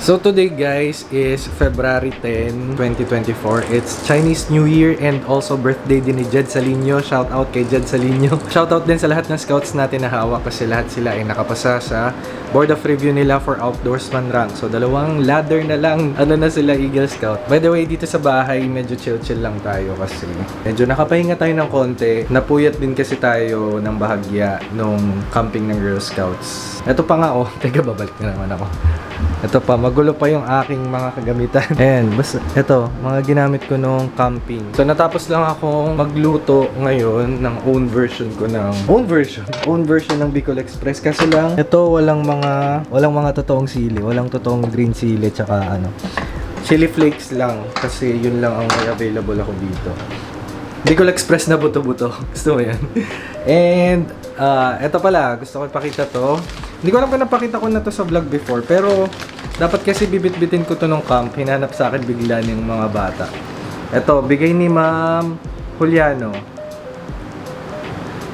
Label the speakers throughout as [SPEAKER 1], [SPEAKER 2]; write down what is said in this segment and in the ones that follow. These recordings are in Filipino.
[SPEAKER 1] So today guys is February 10, 2024. It's Chinese New Year and also birthday din ni Jed Salino. Shout out kay Jed Salino. Shout out din sa lahat ng scouts natin na hawak kasi lahat sila ay nakapasa sa board of review nila for outdoorsman rank. So dalawang ladder na lang na sila Eagle Scout. By the way, dito sa bahay medyo chill lang tayo kasi medyo nakapahinga tayo ng konti. Napuyat din kasi tayo ng bahagya nung camping ng Girl Scouts. Ito pa nga teka babalik na naman ako. Ito pa, magulo pa yung aking mga kagamitan. Ayan, basta ito, mga ginamit ko nung camping. So natapos lang akong magluto ngayon ng own version ng Bicol Express. Kasi lang, ito walang mga totoong sili, walang totoong green sili, tsaka chili flakes lang. Kasi yun lang ang may available ako dito. Bicol Express na buto-buto. Gusto mo yan? And, ito pala, gusto ko ipakita to. Hindi ko alam kung napakita ko na to sa vlog before, pero dapat kasi bibit-bitin ko to nung camp. Hinanap sa akin bigla ng mga bata. Ito, bigay ni Ma'am Juliano.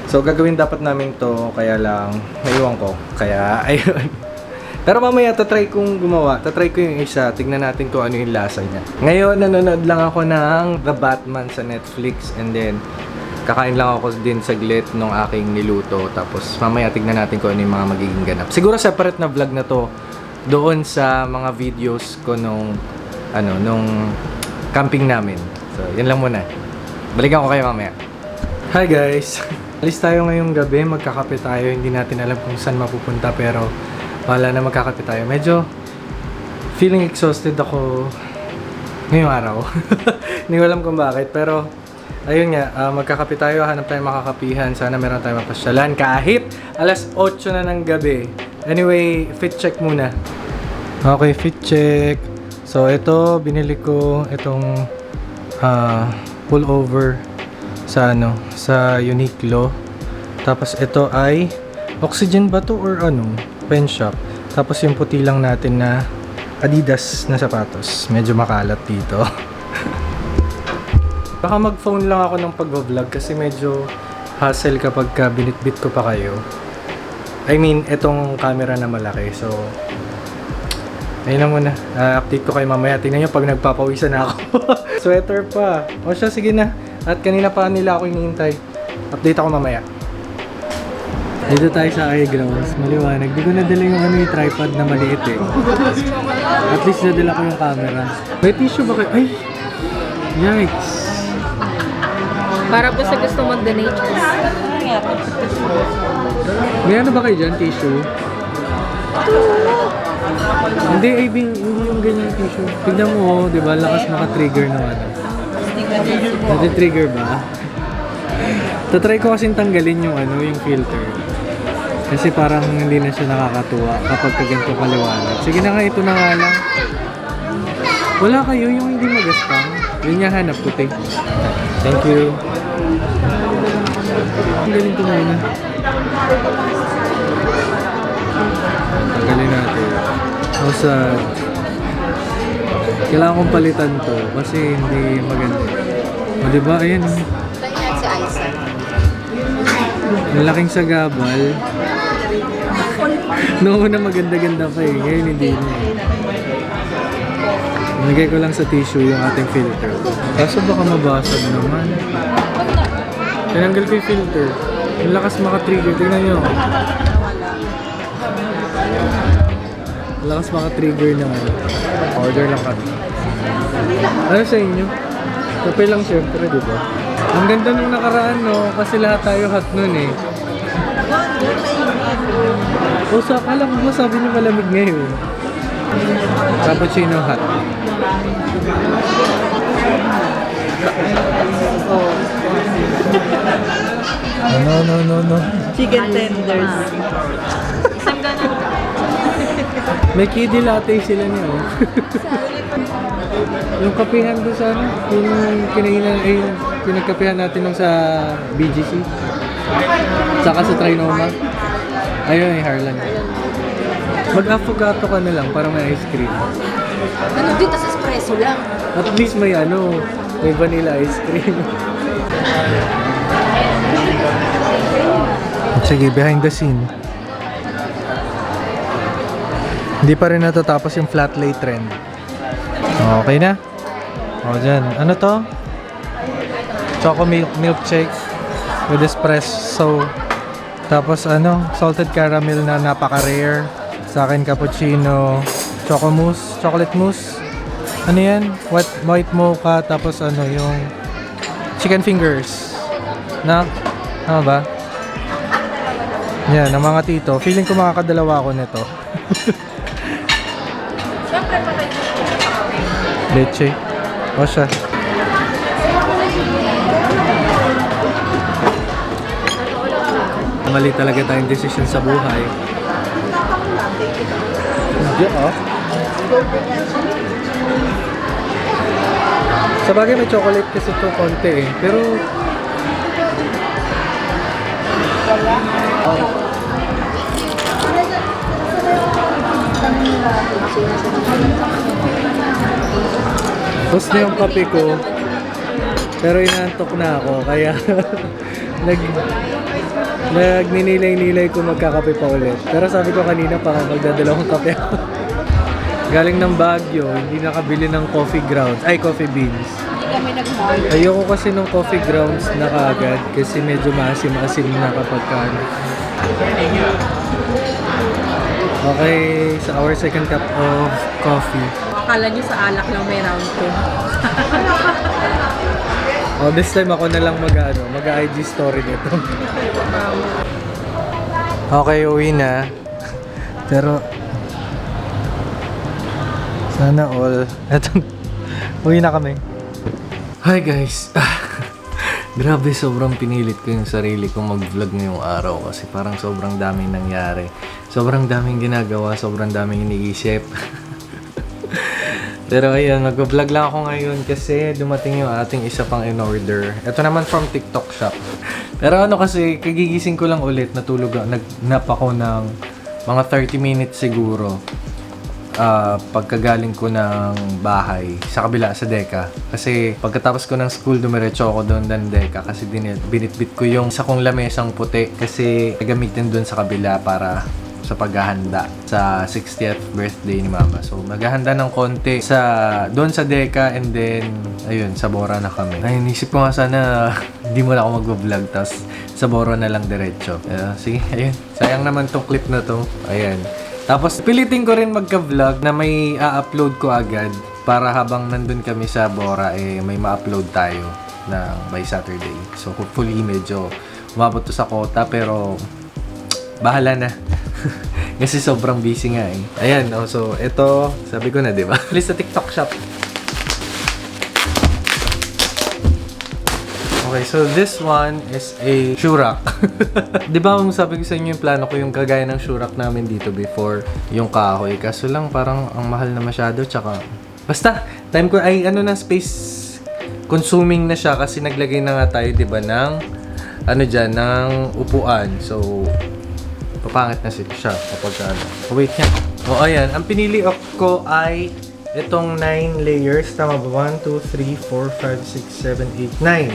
[SPEAKER 1] So, gagawin dapat namin to, kaya lang, naiwan ko. Kaya, ayun. Pero mamaya, tatry kong gumawa. Tatry ko yung isa. Tignan natin kung ano yung lasa niya. Ngayon, nanonood lang ako ng The Batman sa Netflix. And then, kakain lang ako din saglit nung aking niluto. Tapos mamaya tignan natin kung ano yung mga magiging ganap. Siguro separate na vlog na to doon sa mga videos ko nung camping namin. So, yun lang muna. Balikan ko kayo mamaya. Hi guys! Alis tayo ngayong gabi. Magkakape tayo. Hindi natin alam kung saan mapupunta pero wala na magkakape tayo. Medyo feeling exhausted ako ngayong araw. Hindi ko alam kung bakit pero ayun nga, magkakape tayo, hanap tayo makakapihan. Sana meron tayong mapasyalan kahit alas 8 na ng gabi. Anyway, fit check muna. Okay, fit check. So, ito, binili ko itong pullover sa Uniqlo. Tapos, ito ay Oxygen ba to or pen shop. Tapos, yung puti lang natin na Adidas na sapatos. Medyo makalat dito. Baka mag-phone lang ako ng pag-vlog kasi medyo hassle kapag binitbit ko pa kayo. I mean, itong camera na malaki. So, ayun na muna. Update ko kayo mamaya. Tingnan nyo pag nagpapawisan na ako. Sweater pa. O siya, sige na. At kanina pa nila ako hinihintay. Update ako mamaya. Dito tayo sa iGrounds. Maliwanag. Di ko nadala yung tripod na maliit eh. At least nadala ko yung camera. May tissue ba kayo? Ay! Yikes!
[SPEAKER 2] Para po sa gusto mag-donate.
[SPEAKER 1] May ba kayo dyan? Tissue? Hindi yung ganyan tissue. Tignan mo, di ba? Lakas naka-trigger na Nati-trigger ba? Tatry ko kasing tanggalin yung filter. Kasi parang hindi na siya nakakatuwa kapag kaganto kaliwanag. Sige na nga, ito na nga lang. Wala kayo yung hindi magaspang. Yun nga hanap puti. Thank you. Ang galing ko muna. Tanggalin natin. Kailangan kong palitan to kasi hindi maganda. O diba? Ayan.
[SPEAKER 2] Tayo si Aiza.
[SPEAKER 1] Malaking sagabal. Noon na maganda-ganda pa eh. Ngayon hindi na. Nagay ko lang sa tissue yung ating filter. Kaso baka mabasag naman. Tinanggal ko yung filter. Yung lakas maka-trigger. Tingnan nyo. Lakas maka-trigger naman. Order lang kami. Ano sa inyo? Kape lang syempre, di ba? Ang ganda nung nakaraan, no? Kasi lahat tayo hot nun eh. O sa akala mo, sabi niyo malamig ngayon. Cappuccino hot. No.
[SPEAKER 2] Chicken tenders. Isang ganun.
[SPEAKER 1] May kiddie latte sila niya, oh. Yung kapihan doon sa yung pinagkapihan natin nung sa BGC. Saka sa Trinoma. Ayun, yung Harlan. Mag-affogato ka na lang para may ice cream.
[SPEAKER 2] Dito sa espresso lang.
[SPEAKER 1] At least may may vanilla ice cream. Sige, behind the scene. Hindi pa rin natatapos yung flat lay trend. Okay na? O, dyan. Ano to? Choco milkshake with espresso. Tapos ano, salted caramel na napaka-rare. Sa akin, cappuccino. Choco mousse, chocolate mousse. Ano yan? White mocha. Tapos ano, yung chicken fingers. Na? Tama ba? Yan, ang mga tito. Feeling ko makakadalawa ako nito. Leche. O siya. Mali talaga tayong decision sa buhay. Hindi Sa bagay may chocolate kasi ito konti eh. Pero gusto yung kape ko. Pero inaantok na ako. Kaya nagninilay-nilay ko magkakape pa ulit. Pero sabi ko kanina magdadalawang kape ako. Galing ng Baguio, hindi nakabili ng coffee grounds. Ay, coffee beans.
[SPEAKER 2] Hindi kami nag-mall.
[SPEAKER 1] Ayoko kasi ng coffee grounds na kaagad kasi medyo maasim-asim na kapag ano. Okay, sa our second cup of coffee.
[SPEAKER 2] Akala nyo sa alak lang may round 2.
[SPEAKER 1] Oh, this time ako na lang mag-IG story nito. Okay, uwi na. Pero sana all. Eto, uwi na kami. Hi guys. Grabe, sobrang pinilit ko yung sarili kong mag-vlog ngayong araw kasi parang sobrang daming nangyari. Sobrang daming ginagawa, sobrang daming iniisip. Pero ayun, mag-vlog lang ako ngayon kasi dumating yung ating isa pang in-order. Ito naman from TikTok shop. Pero ano kasi, kagigising ko lang ulit, natulog, nag-nap ako ng mga 30 minutes siguro. Pagkagaling ko ng bahay sa kabila sa Deka. Kasi pagkatapos ko ng school, dumiretso ako doon ng Deka kasi binitbit ko yung sa kong lamesang puti kasi gagamitin doon sa kabila para sa paghahanda sa 60th birthday ni Mama. So maghahanda ng konti doon sa Deka and then ayun, sa Bora na kami. Ay, inisip ko nga sana hindi mo na ako mag-vlog tapos sa Bora na lang diretso. Sige, ayun. Sayang naman tong clip na to. Ayan. Tapos, pilitin ko rin magka-vlog na may a-upload ko agad para habang nandun kami sa Bora, may ma-upload tayo by Saturday. So, hopefully, medyo umabot to sa quota, pero bahala na. Kasi sobrang busy nga eh. Ayan, so, ito, sabi ko na, di ba? Please sa TikTok shop. Okay, so this one is a shurak. Di ba sabi ko sa inyo yung plano ko yung kagaya ng shurak namin dito before, yung kahoy. Kaso lang parang ang mahal na masyado, tsaka basta, time ko ay space consuming na siya kasi naglagay na nga tayo, di ba, ng ng upuan. So, papangit na siya kapag wait nga. O, ayan, ang pinili ko ay itong 9 layers. Tama ba? 1, 2, 3, 4, 5, 6, 7, 8, 9.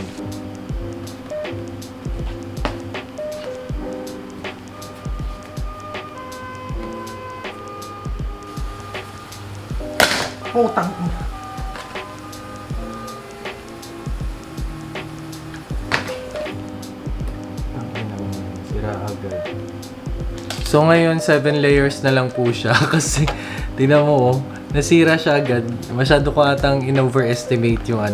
[SPEAKER 1] Oh, tangin. Sira agad. So ngayon, 7 layers na lang po siya kasi tingnan mo, nasira siya agad. Masyado ko atang in-overestimate yung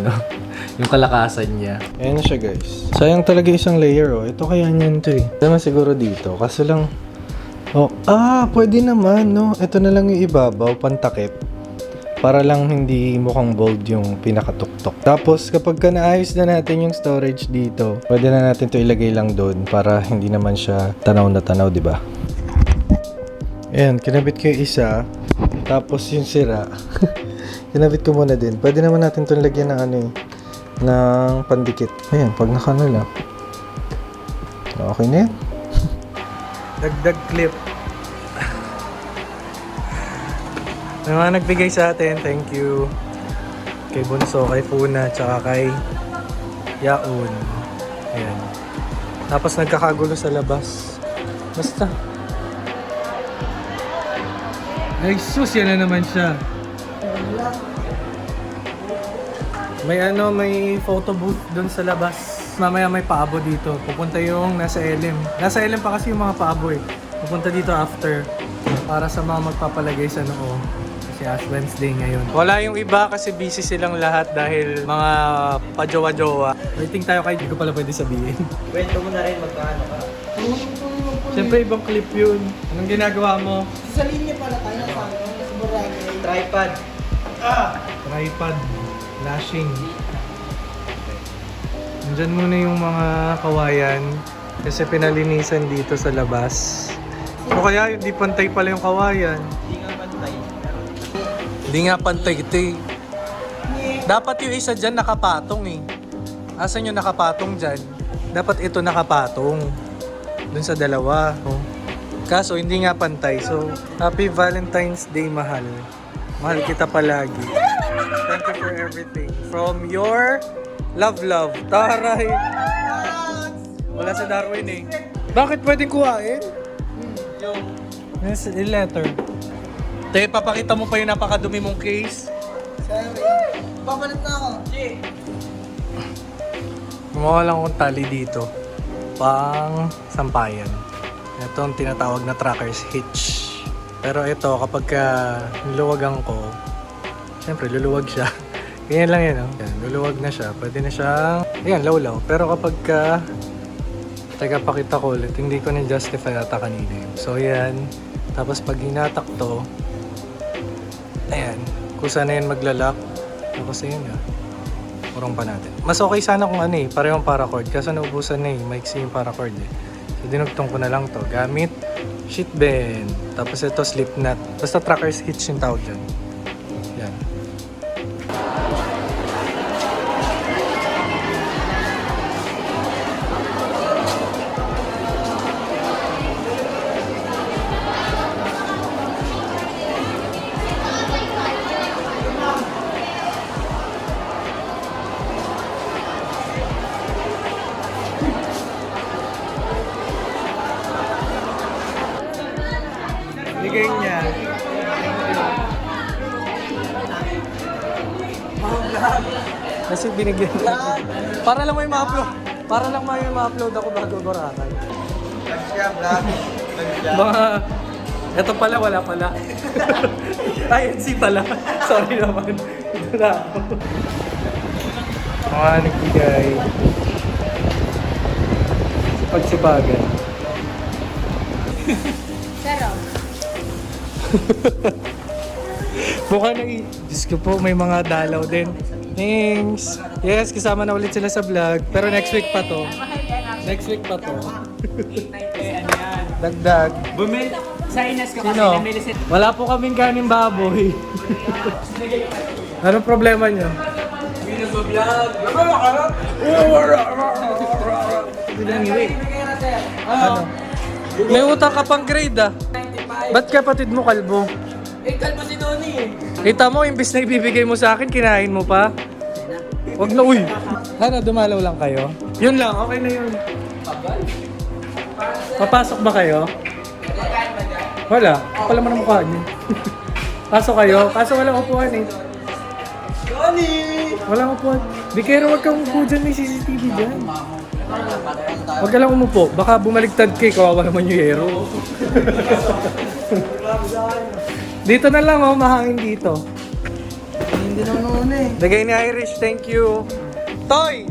[SPEAKER 1] yung kalakasan niya. Ayan na siya, guys. Sayang talaga isang layer, oh. Ito kaya niyan to eh. Naman siguro dito. Kaso lang, pwede naman, no? Ito na lang yung ibabaw, pantakip. Para lang hindi mukhang bold yung pinakatuktok. Tapos kapag naayos na natin yung storage dito, pwede na natin to ilagay lang doon para hindi naman siya tanaw na tanaw, di ba? Ayan, kinabit ko yung isa. Tapos yung sira, kinabit ko muna din. Pwede naman natin to lagyan ng ng pandikit. Ayan, pag nakano lang. Okay na yan. Dagdag clip. May mga nagbigay sa atin, thank you. Kay Bunso, kay Puna, tsaka kay Yaun. Ayan. Tapos nagkakagulo sa labas. Basta. Ay sus, yan na naman siya. May photo booth doon sa labas. Mamaya may paabo dito. Pupunta yung nasa LM. Nasa LM pa kasi yung mga paabo eh. Pupunta dito after para sa mga magpapalagay sa noo. Kasi Ash Wednesday ngayon. Wala yung iba kasi busy silang lahat dahil mga pajowa-jowa. Waiting tayo kay, hindi ko pala pwede sabihin.
[SPEAKER 3] Kwento mo na rin magkano ka.
[SPEAKER 1] Siyempre ibang clip yun. Anong ginagawa mo?
[SPEAKER 3] Sa linya pala tayo sa Boracay. Tripod.
[SPEAKER 1] Tripod. Lashing. Nandyan muna yung mga kawayan kasi pinalinisan dito sa labas. O kaya hindi pantay pala yung kawayan.
[SPEAKER 3] Hindi nga pantay.
[SPEAKER 1] Hindi nga pantay ito eh. Dapat yung isa dyan nakapatong eh. Asan yung nakapatong dyan? Dapat ito nakapatong. Dun sa dalawa. Oh. Kaso hindi nga pantay. So, Happy Valentine's Day, mahal. Mahal kita palagi. Thank you for everything. From your love. Taray! Wala si Darwin eh. Bakit pwedeng kuhain? Yes, a letter. Te, papakita mo pa yung napakadumi mong case.
[SPEAKER 3] Sorry. Papalit na ako.
[SPEAKER 1] Gumawa lang akong tali dito. Pang sampayan. Ito ang tinatawag na tracker's hitch. Pero ito, kapag niluwagan ko, siyempre luluwag siya. Ganyan lang yan, oh. Yan, luluwag na siya. Pwede na siyang, ayan, lawlaw. Pero kapag teka, pakita ko ulit. Hindi ko na-justify ata kanina yun. So, yan. Tapos pag hinatak to, ayan. Kusa na yan maglalak. Tapos ayan nga. Urong pa natin. Mas okay sana kung parehong paracord. Kaso naubusan na maiksi yung paracord eh. So, dinugtong ko na lang to. Gamit sheet bend. Tapos ito slip knot. Basta tracker's hitch yung tawag dyan. Yan. Bigay niya. Kasi binigyan niya. Para lang may ma-upload. Para lang may ma-upload ako bago Boracay. Mga... Ito pala, wala pala. INC pala. Sorry naman. Ito na ako. Mga nagbigay. Pagsipagan.
[SPEAKER 2] Pero,
[SPEAKER 1] Mukha na Diyos ko po, may mga dalaw din. Thanks! Yes, kasama na ulit sila sa vlog. Pero next week pa to. Next week pa to. Dagdag.
[SPEAKER 3] Sa Ines ko
[SPEAKER 1] Sino? Wala po kaming kanin baboy. Anong problema nyo?
[SPEAKER 3] Hindi nag-vlog.
[SPEAKER 1] Ano? May utang ka pang grade ah. Ba't kapatid mo kalbo?
[SPEAKER 3] Eh, kalbo si Noni eh.
[SPEAKER 1] Kita mo, imbis na ibibigay mo sa akin, kinain mo pa. Wag na, uy. Ano, dumalaw lang kayo? Yun lang, okay na yun. Papasok ba kayo? Wala. Kapal naman ang mukha niyo. Pasok kayo. Kaso walang upuan eh.
[SPEAKER 3] Noni!
[SPEAKER 1] Walang upuan. Bikero, wag kang umupo dyan. May CCTV dyan. Wag ka lang umupo. Baka bumaligtad kay kawawa naman yung hero. Dito na lang oh, mahangin dito.
[SPEAKER 3] Hindi naman Noni.
[SPEAKER 1] Lagay ni Irish, thank you. Toy!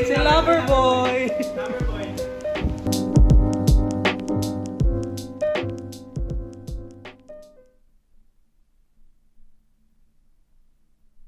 [SPEAKER 1] Si Loverboy!